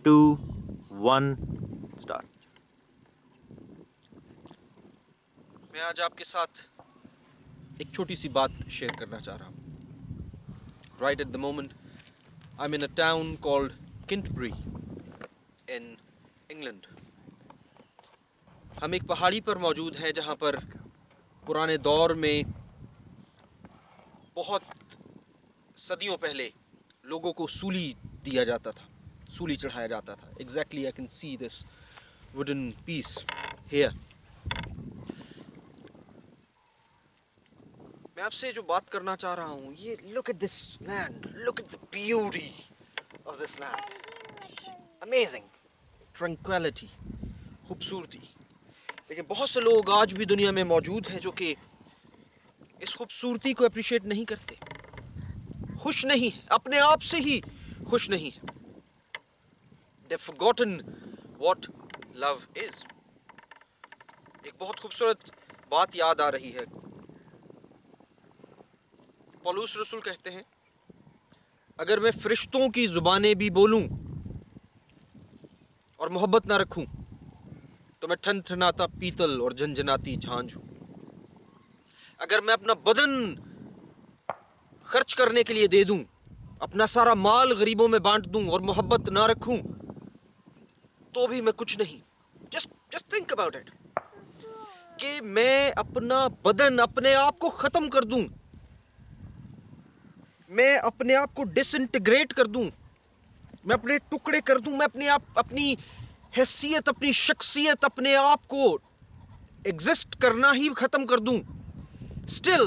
2, 1, start. میں آج آپ کے ساتھ ایک چھوٹی سی بات شیئر کرنا چاہ رہا ہوں. Right at the moment, I'm in a town called Kintbury in England. ہم ایک پہاڑی پر موجود ہیں جہاں پر پرانے دور میں بہت صدیوں پہلے لوگوں کو سولی دیا جاتا تھا، سولی چڑھایا جاتا تھا. Exactly, I can see this wooden piece here. میں آپ سے جو بات کرنا چاہ رہا ہوں یہ look at this land, look at the beauty of this land. Amazing. Tranquility. خوبصورتی. لیکن بہت سے لوگ آج بھی دنیا میں موجود ہیں جو کہ اس خوبصورتی کو اپریشیٹ نہیں کرتے، خوش نہیں ہیں، اپنے آپ سے ہی خوش نہیں ہیں. They've forgotten what love is. ایک بہت خوبصورت بات یاد آ رہی ہے. پولس رسول کہتے ہیں اگر میں فرشتوں کی زبانیں بھی بولوں اور محبت نہ رکھوں تو میں ٹھن ٹھناتا پیتل اور جھنجھناتی جھانجھ ہوں. اگر میں اپنا بدن خرچ کرنے کے لیے دے دوں، اپنا سارا مال غریبوں میں بانٹ دوں اور محبت نہ رکھوں تو بھی میں کچھ نہیں. just think about it کہ میں اپنا بدن اپنے آپ کو ختم کر دوں، میں اپنے آپ کو ڈس انٹیگریٹ کر دوں، میں اپنے ٹکڑے کر دوں، میں اپنی حیثیت، اپنی شخصیت، اپنے آپ کو ایگزسٹ کرنا ہی ختم کر دوں. Still,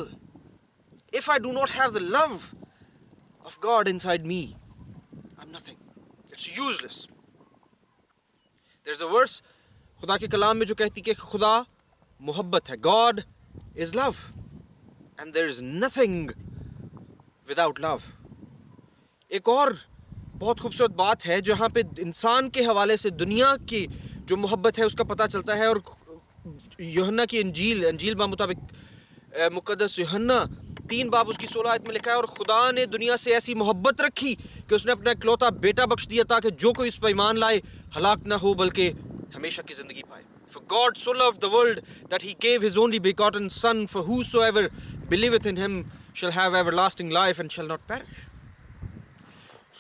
if I do not have the love of God inside me, I'm nothing. It's useless. There's a verse خدا کے کلام میں جو کہتی کہ خدا محبت ہے. God is love. And there is nothing without love. ایک اور بہت خوبصورت بات ہے جہاں پہ انسان کے حوالے سے دنیا کی جو محبت ہے اس کا پتہ چلتا ہے. اور یوحنا کی انجیل بمطابق مقدس یوحنا 3 باب اس کی 16 آیت میں لکھا ہے اور خدا نے دنیا سے ایسی محبت رکھی کہ اس نے اپنا اکلوتا بیٹا بخش دیا تاکہ جو کوئی اس پر ایمان لائے ہلاک نہ ہو بلکہ ہمیشہ کی زندگی پائے. For God so loved the world that he gave his only begotten son, for whosoever believeth in him shall have everlasting life and shall not perish.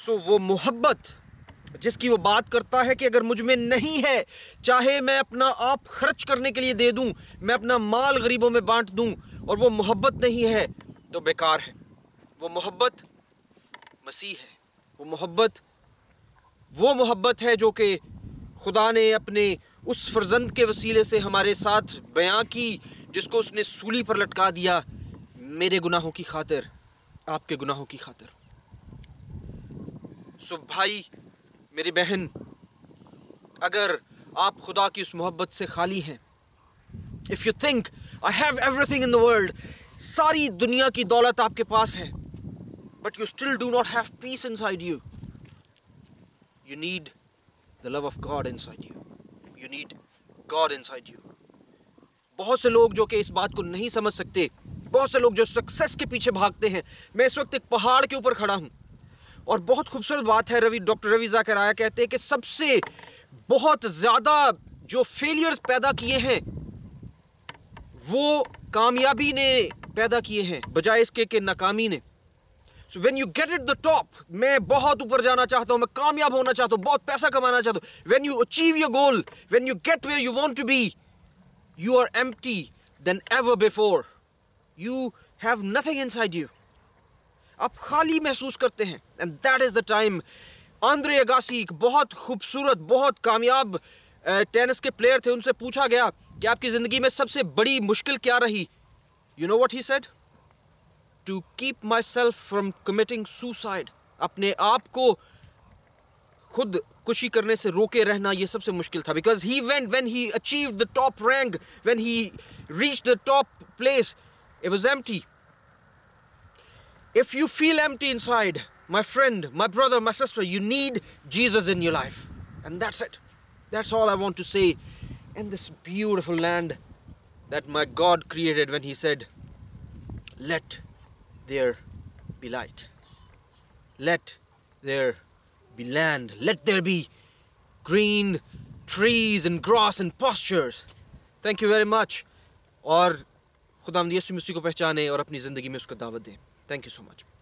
So وہ محبت جس کی وہ بات کرتا ہے کہ اگر مجھ میں نہیں ہے، چاہے میں اپنا آپ خرچ کرنے کے لیے دے دوں، میں اپنا مال غریبوں میں بانٹ دوں، اور وہ محبت نہیں ہے تو بیکار ہے. وہ محبت مسیح ہے. وہ محبت ہے جو کہ خدا نے اپنے اس فرزند کے وسیلے سے ہمارے ساتھ بیان کی جس کو اس نے سولی پر لٹکا دیا میرے گناہوں کی خاطر، آپ کے گناہوں کی خاطر. سو بھائی، میری بہن، اگر آپ خدا کی اس محبت سے خالی ہیں، if you think I have everything in the world، ساری دنیا کی دولت آپ کے پاس ہے but you still do not have peace inside you, you need the love of God inside you. You need God inside you. بہت سے لوگ جو کہ اس بات کو نہیں سمجھ سکتے، بہت سے لوگ جو سکسیس کے پیچھے بھاگتے ہیں. میں اس وقت ایک پہاڑ کے اوپر کھڑا ہوں اور بہت خوبصورت بات ہے. ڈاکٹر روی ذاکر آیا کہتے ہیں کہ سب سے بہت زیادہ جو فیلیئرز پیدا کیے ہیں وہ کامیابی نے پیدا کیے ہیں بجائے اس کے کہ ناکامی نے. So when you get at the top، میں بہت اوپر جانا چاہتا ہوں، میں کامیاب ہونا چاہتا ہوں، بہت پیسہ کمانا چاہتا ہوں. When you achieve your goal، when you get where you want to be، you are empty than ever before. You have nothing inside you. آپ خالی محسوس کرتے ہیں. And that is the time. Andre Agassi ایک بہت خوبصورت، بہت کامیاب ٹینس کے پلیئر تھے. ان سے پوچھا گیا کہ آپ کی زندگی میں سب سے بڑی مشکل کیا رہی؟ You know what he said? To keep myself from committing suicide. اپنے آپ کو خود کشی کرنے سے روکے رہنا یہ سب سے مشکل تھا. Because when he achieved the top rank, when he reached the top place, it was empty. If you feel empty inside, my friend, my brother, my sister, you need Jesus in your life. And that's it. That's all I want to say in this beautiful land that my God created when he said, let there be light. Let there be land. Let there be green trees and grass and pastures. Thank you very much. اور خداوند یسوع مسیح کو پہچانیں اور اپنی زندگی میں اس کو دعوت دیں. Thank you so much.